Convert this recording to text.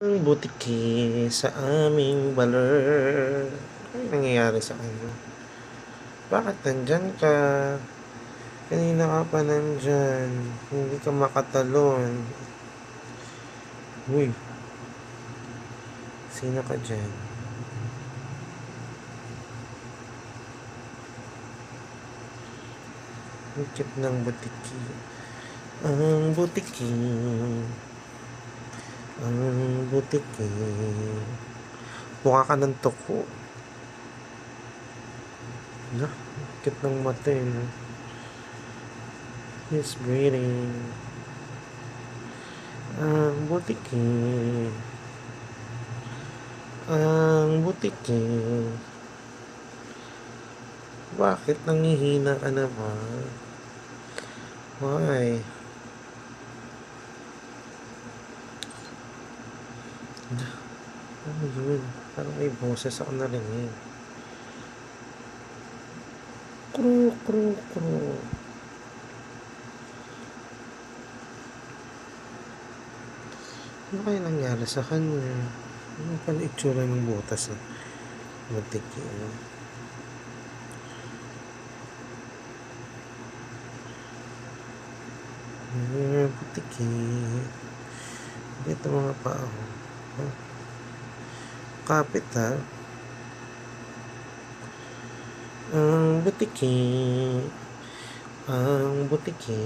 Ang butiki sa aming baler. Ano nangyayari sa kanya? Bakit nandyan ka? Kanina ka pa nandyan. Hindi ka makatalon. Uy, sino ka dyan? Ang cute ng butiki. Ang butiki. Ang butiki. Mukha ka ng tuko. Na, cute ng mata eh. No? He's breathing. Ang butiki. Ang butiki. Bakit nangihina ka naman? Why? Ano yun? Parang may boses ako narinig. Kru, kru, kru. Ano kaya nangyari sa kanya? Ano pala itsura ng butas na matiki? Butiki. Ito mga pao. Kapit ha. Ang butiki. Ang butiki.